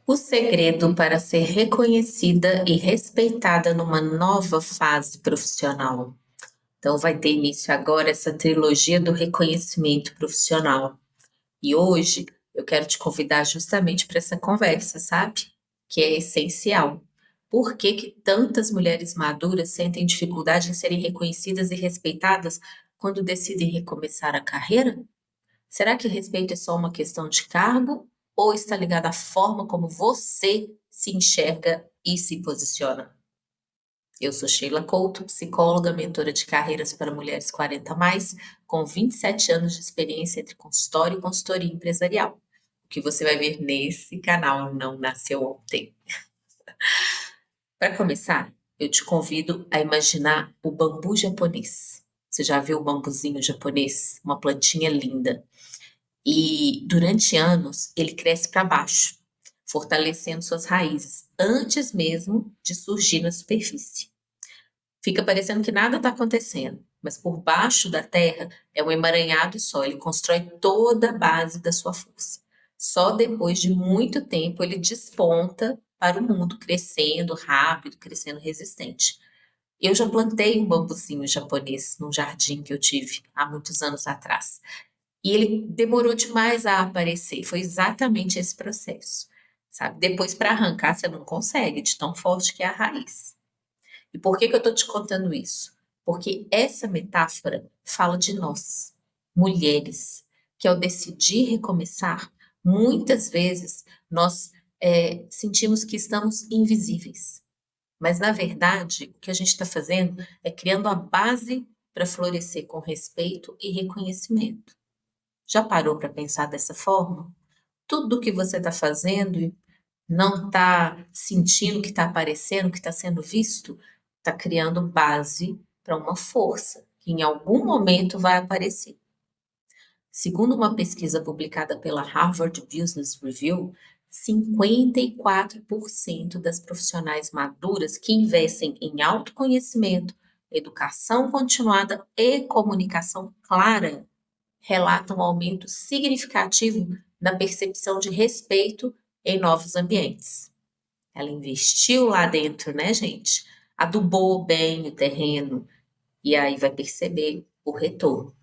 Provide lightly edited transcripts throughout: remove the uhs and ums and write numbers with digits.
O segredo para ser reconhecida e respeitada numa nova fase profissional. Então, vai ter início agora essa trilogia do reconhecimento profissional. E hoje eu quero te convidar justamente para essa conversa, sabe? Que é essencial. Por que que tantas mulheres maduras sentem dificuldade em serem reconhecidas e respeitadas quando decidem recomeçar a carreira? Será que respeito é só uma questão de cargo ou está ligado à forma como você se enxerga e se posiciona? Eu sou Sheila Couto, psicóloga, mentora de carreiras para mulheres 40 a mais, com 27 anos de experiência entre consultório e consultoria empresarial. O que você vai ver nesse canal não nasceu ontem. Para começar, eu te convido a imaginar o bambu japonês. Você já viu o bambuzinho japonês? Uma plantinha linda. E durante anos ele cresce para baixo, fortalecendo suas raízes antes mesmo de surgir na superfície. Fica parecendo que nada está acontecendo, mas por baixo da terra é um emaranhado só, ele constrói toda a base da sua força. Só depois de muito tempo ele desponta para o mundo, crescendo rápido, crescendo resistente. Eu já plantei um bambuzinho japonês num jardim que eu tive há muitos anos atrás. E ele demorou demais a aparecer, foi exatamente esse processo, sabe? Depois, para arrancar, você não consegue, de tão forte que é a raiz. E por que que eu estou te contando isso? Porque essa metáfora fala de nós, mulheres, que ao decidir recomeçar, muitas vezes nós sentimos que estamos invisíveis. Mas, na verdade, o que a gente está fazendo é criando a base para florescer com respeito e reconhecimento. Já parou para pensar dessa forma? Tudo que você está fazendo e não está sentindo que está aparecendo, que está sendo visto, está criando base para uma força que em algum momento vai aparecer. Segundo uma pesquisa publicada pela Harvard Business Review, 54% das profissionais maduras que investem em autoconhecimento, educação continuada e comunicação clara relatam um aumento significativo na percepção de respeito em novos ambientes. Ela investiu lá dentro, né, gente? Adubou bem o terreno e aí vai perceber o retorno.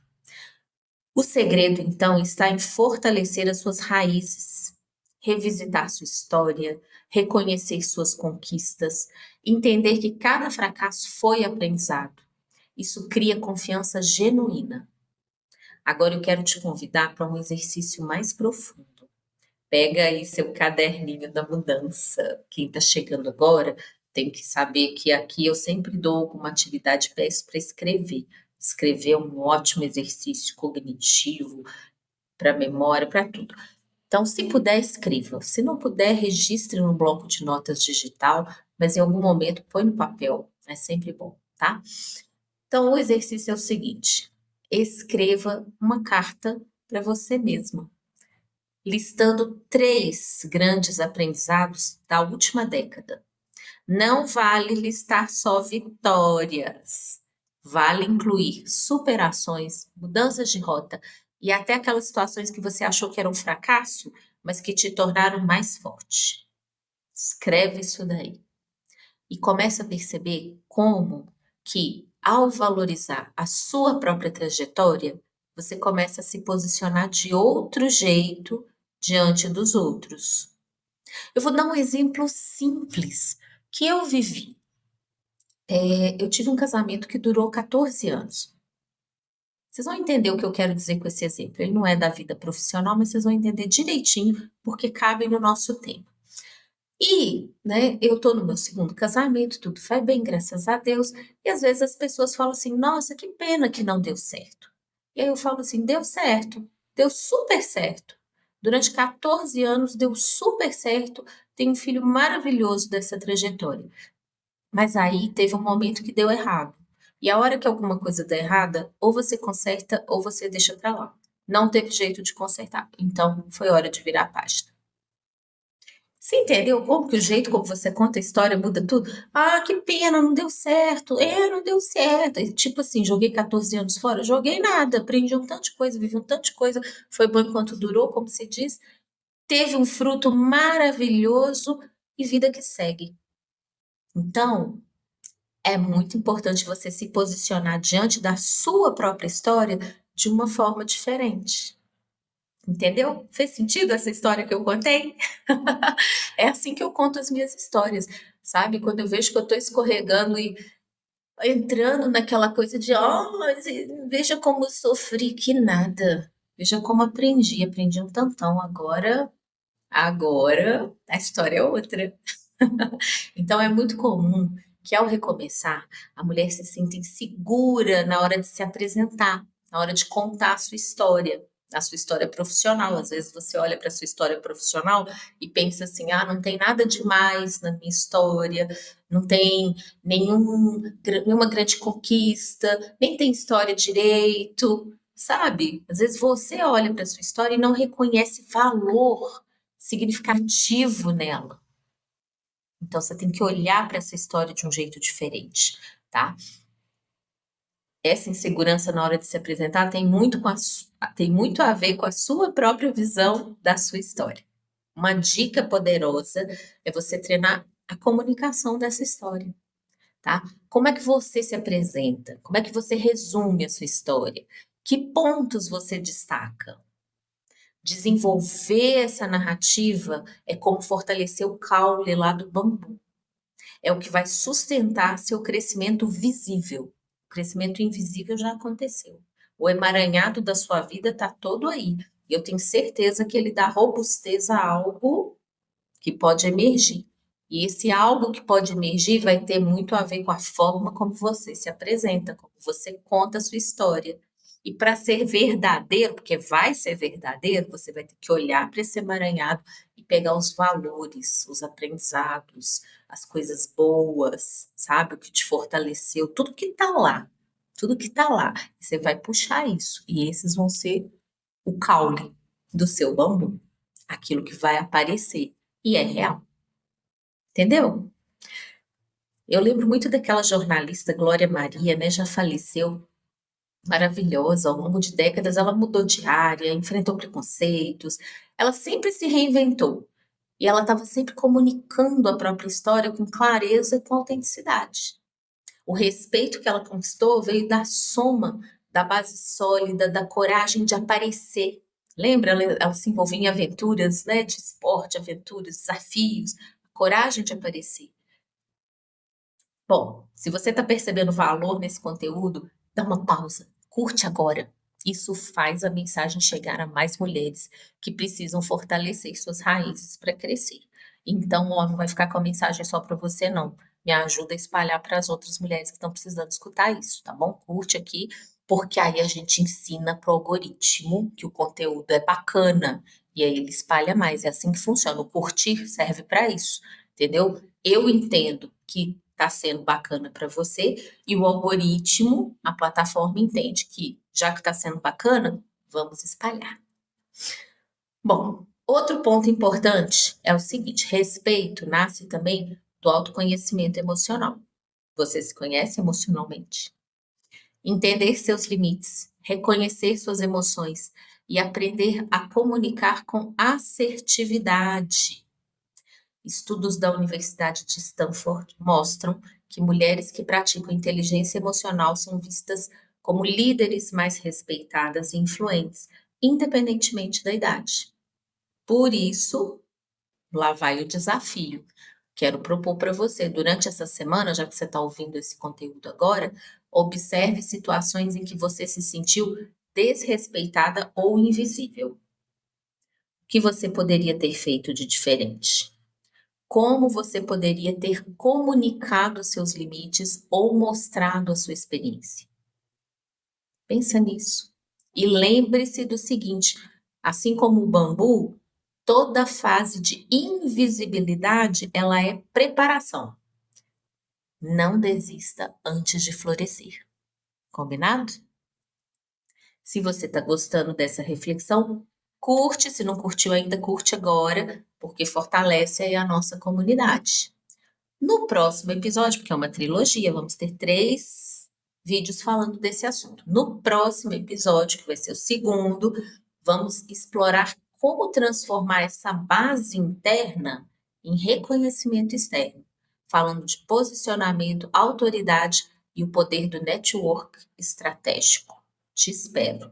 O segredo, então, está em fortalecer as suas raízes, revisitar sua história, reconhecer suas conquistas, entender que cada fracasso foi aprendizado. Isso cria confiança genuína. Agora eu quero te convidar para um exercício mais profundo. Pega aí seu caderninho da mudança. Quem está chegando agora tem que saber que aqui eu sempre dou alguma atividade, peço para escrever. Escrever é um ótimo exercício cognitivo, para memória, para tudo. Então, se puder, escreva. Se não puder, registre no bloco de notas digital, mas em algum momento põe no papel. É sempre bom, tá? Então, o exercício é o seguinte: escreva uma carta para você mesma, listando 3 grandes aprendizados da última década. Não vale listar só vitórias, vale incluir superações, mudanças de rota e até aquelas situações que você achou que eram um fracasso, mas que te tornaram mais forte. Escreve isso daí e começa a perceber como que, ao valorizar a sua própria trajetória, você começa a se posicionar de outro jeito diante dos outros. Eu vou dar um exemplo simples que eu vivi. Eu tive um casamento que durou 14 anos. Vocês vão entender o que eu quero dizer com esse exemplo. Ele não é da vida profissional, mas vocês vão entender direitinho porque cabe no nosso tempo. E, né, eu tô no meu segundo casamento, tudo vai bem, graças a Deus. E às vezes as pessoas falam assim: nossa, que pena que não deu certo. E aí eu falo assim: deu certo, deu super certo. Durante 14 anos deu super certo. Tenho um filho maravilhoso dessa trajetória. Mas aí teve um momento que deu errado. E a hora que alguma coisa dá errada, ou você conserta ou você deixa pra lá. Não teve jeito de consertar. Então foi hora de virar a página. Você entendeu como que o jeito como você conta a história muda tudo? Ah, que pena, não deu certo. Não deu certo. E, tipo assim, joguei 14 anos fora? Joguei nada. Aprendi um tanto de coisa, vivi um tanto de coisa. Foi bom enquanto durou, como se diz. teve um fruto maravilhoso e vida que segue. Então, é muito importante você se posicionar diante da sua própria história de uma forma diferente. Entendeu? Fez sentido essa história que eu contei? É assim que eu conto as minhas histórias, sabe? Quando eu vejo que eu estou escorregando e entrando naquela coisa de, ó, veja como eu sofri, que nada. Veja como aprendi um tantão. Agora a história é outra. Então é muito comum que ao recomeçar, a mulher se sinta insegura na hora de se apresentar, na hora de contar a sua história profissional. Às vezes você olha para a sua história profissional e pensa assim: ah, não tem nada demais na minha história, não tem nenhuma grande conquista, nem tem história direito, sabe? Às vezes você olha para a sua história e não reconhece valor significativo nela. Então você tem que olhar para essa história de um jeito diferente, tá? Essa insegurança na hora de se apresentar tem muito a ver com a sua própria visão da sua história. Uma dica poderosa é você treinar a comunicação dessa história, tá? Como é que você se apresenta? Como é que você resume a sua história? Que pontos você destaca? Desenvolver essa narrativa é como fortalecer o caule lá do bambu. É o que vai sustentar seu crescimento visível. O crescimento invisível já aconteceu. O emaranhado da sua vida está todo aí. E eu tenho certeza que ele dá robustez a algo que pode emergir. E esse algo que pode emergir vai ter muito a ver com a forma como você se apresenta, como você conta a sua história. E para ser verdadeiro, porque vai ser verdadeiro, você vai ter que olhar para esse emaranhado e pegar os valores, os aprendizados, as coisas boas, sabe? O que te fortaleceu, tudo que está lá. Tudo que está lá. Você vai puxar isso. E esses vão ser o caule do seu bambu. Aquilo que vai aparecer. E é real. Entendeu? Eu lembro muito daquela jornalista Glória Maria, né? Já faleceu, maravilhosa. Ao longo de décadas, ela mudou de área, enfrentou preconceitos. Ela sempre se reinventou. E ela estava sempre comunicando a própria história com clareza e com autenticidade. O respeito que ela conquistou veio da soma da base sólida, da coragem de aparecer. Lembra? Ela se envolvia em aventuras, né? De esporte, aventuras, desafios, a coragem de aparecer. Bom, se você está percebendo valor nesse conteúdo, dá uma pausa, curte agora. Isso faz a mensagem chegar a mais mulheres que precisam fortalecer suas raízes para crescer. Então, ó, não vai ficar com a mensagem só para você, não. Me ajuda a espalhar para as outras mulheres que estão precisando escutar isso, tá bom? Curte aqui, porque aí a gente ensina para o algoritmo que o conteúdo é bacana e aí ele espalha mais. É assim que funciona. O curtir serve para isso, entendeu? Eu entendo que está sendo bacana para você e o algoritmo, a plataforma entende que, já que está sendo bacana, vamos espalhar. Bom, outro ponto importante é o seguinte: respeito nasce também do autoconhecimento emocional. Você se conhece emocionalmente? Entender seus limites, reconhecer suas emoções e aprender a comunicar com assertividade. Estudos da Universidade de Stanford mostram que mulheres que praticam inteligência emocional são vistas como líderes mais respeitadas e influentes, independentemente da idade. Por isso, lá vai o desafio. Quero propor para você, durante essa semana, já que você está ouvindo esse conteúdo agora, observe situações em que você se sentiu desrespeitada ou invisível. O que você poderia ter feito de diferente? Como você poderia ter comunicado seus limites ou mostrado a sua experiência? Pensa nisso. E lembre-se do seguinte: assim como o bambu, toda fase de invisibilidade ela é preparação. Não desista antes de florescer. Combinado? Se você está gostando dessa reflexão, curte. Se não curtiu ainda, curte agora, porque fortalece aí a nossa comunidade. No próximo episódio, porque é uma trilogia, vamos ter 3 vídeos falando desse assunto. No próximo episódio, que vai ser o segundo, vamos explorar como transformar essa base interna em reconhecimento externo, falando de posicionamento, autoridade e o poder do network estratégico. Te espero.